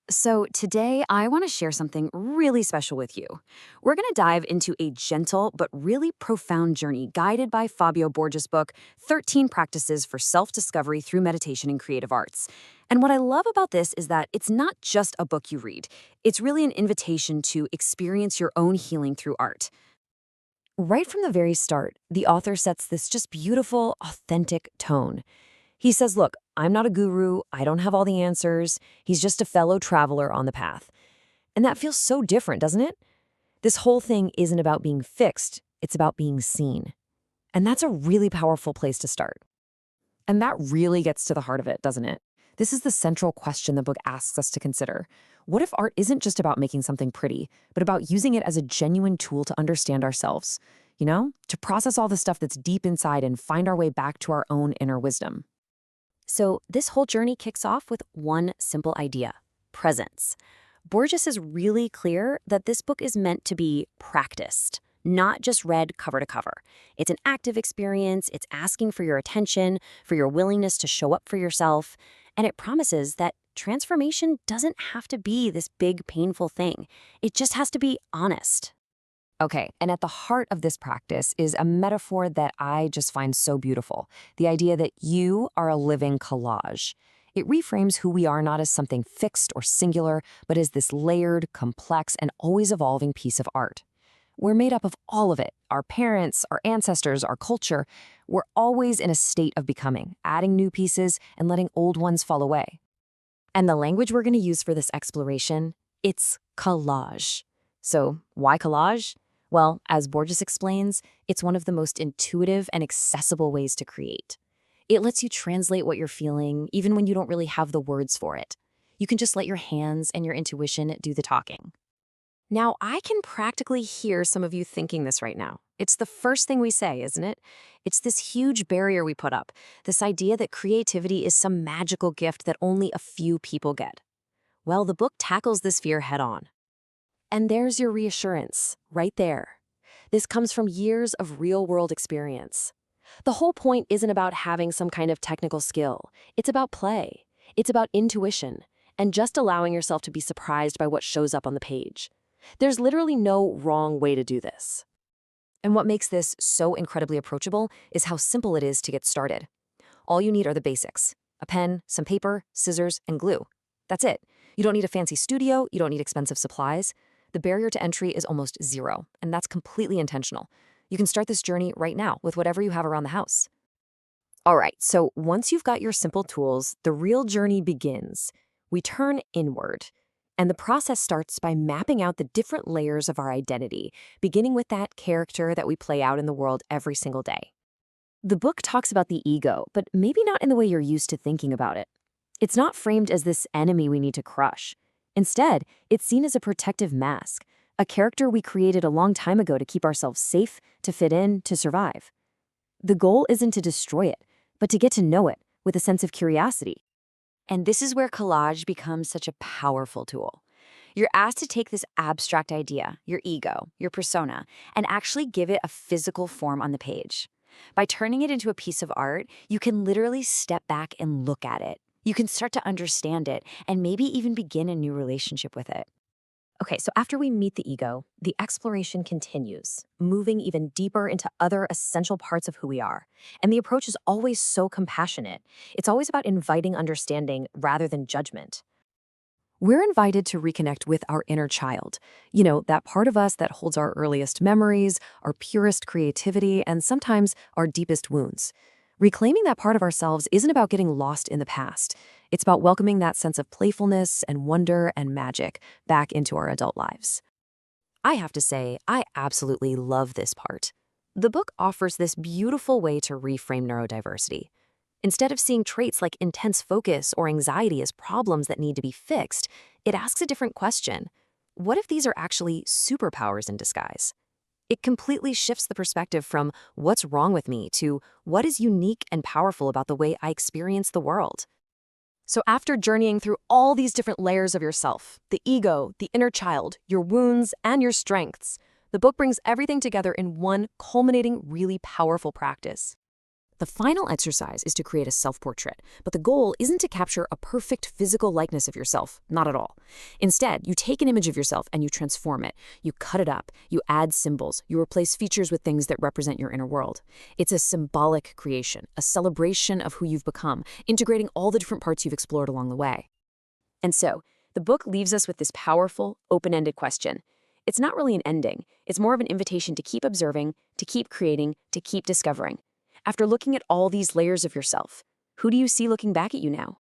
So, today I want to share something really special with you. We're going to dive into a gentle but really profound journey guided by Fabio Borges' book, 13 Practices for Self Discovery Through Meditation and Creative Arts. And what I love about this is that it's not just a book you read, it's really an invitation to experience your own healing through art. Right from the very start, the author sets this just beautiful, authentic tone. He says, look, I'm not a guru, I don't have all the answers. He's just a fellow traveler on the path. And that feels so different, doesn't it? This whole thing isn't about being fixed, it's about being seen. And that's a really powerful place to start. And that really gets to the heart of it, doesn't it? This is the central question the book asks us to consider. What if art isn't just about making something pretty, but about using it as a genuine tool to understand ourselves? To process all the stuff that's deep inside and find our way back to our own inner wisdom. So, this whole journey kicks off with one simple idea: presence. Borges is really clear that this book is meant to be practiced, not just read cover to cover. It's an active experience, it's asking for your attention, for your willingness to show up for yourself, and it promises that transformation doesn't have to be this big, painful thing. It just has to be honest. Okay, and at the heart of this practice is a metaphor that I just find so beautiful: the idea that you are a living collage. It reframes who we are not as something fixed or singular, but as this layered, complex, and always evolving piece of art. We're made up of all of it: our parents, our ancestors, our culture. We're always in a state of becoming, adding new pieces and letting old ones fall away. And the language we're going to use for this exploration, it's collage. So, why collage? Well, as Borges explains, it's one of the most intuitive and accessible ways to create. It lets you translate what you're feeling, even when you don't really have the words for it. You can just let your hands and your intuition do the talking. Now, I can practically hear some of you thinking this right now. It's the first thing we say, isn't it? It's this huge barrier we put up, this idea that creativity is some magical gift that only a few people get. Well, the book tackles this fear head on. And there's your reassurance, right there. This comes from years of real-world experience. The whole point isn't about having some kind of technical skill. It's about play. It's about intuition, and just allowing yourself to be surprised by what shows up on the page. There's literally no wrong way to do this. And what makes this so incredibly approachable is how simple it is to get started. All you need are the basics: a pen, some paper, scissors, and glue. That's it. You don't need a fancy studio, you don't need expensive supplies. The barrier to entry is almost zero, and that's completely intentional. You can start this journey right now with whatever you have around the house. All right, so once you've got your simple tools, the real journey begins. We turn inward, and the process starts by mapping out the different layers of our identity, beginning with that character that we play out in the world every single day. The book talks about the ego, but maybe not in the way you're used to thinking about it. It's not framed as this enemy we need to crush. Instead, it's seen as a protective mask, a character we created a long time ago to keep ourselves safe, to fit in, to survive. The goal isn't to destroy it, but to get to know it with a sense of curiosity. And this is where collage becomes such a powerful tool. You're asked to take this abstract idea, your ego, your persona, and actually give it a physical form on the page. By turning it into a piece of art, you can literally step back and look at it. You can start to understand it and maybe even begin a new relationship with it. Okay, so after we meet the ego, the exploration continues, moving even deeper into other essential parts of who we are. And the approach is always so compassionate. It's always about inviting understanding rather than judgment. We're invited to reconnect with our inner child. That part of us that holds our earliest memories, our purest creativity, and sometimes our deepest wounds. Reclaiming that part of ourselves isn't about getting lost in the past. It's about welcoming that sense of playfulness and wonder and magic back into our adult lives. I have to say, I absolutely love this part. The book offers this beautiful way to reframe neurodiversity. Instead of seeing traits like intense focus or anxiety as problems that need to be fixed, it asks a different question. What if these are actually superpowers in disguise? It completely shifts the perspective from what's wrong with me to what is unique and powerful about the way I experience the world. So after journeying through all these different layers of yourself, the ego, the inner child, your wounds, and your strengths, the book brings everything together in one culminating, really powerful practice. The final exercise is to create a self-portrait, but the goal isn't to capture a perfect physical likeness of yourself, not at all. Instead, you take an image of yourself and you transform it. You cut it up, you add symbols, you replace features with things that represent your inner world. It's a symbolic creation, a celebration of who you've become, integrating all the different parts you've explored along the way. And so, the book leaves us with this powerful, open-ended question. It's not really an ending. It's more of an invitation to keep observing, to keep creating, to keep discovering. After looking at all these layers of yourself, who do you see looking back at you now?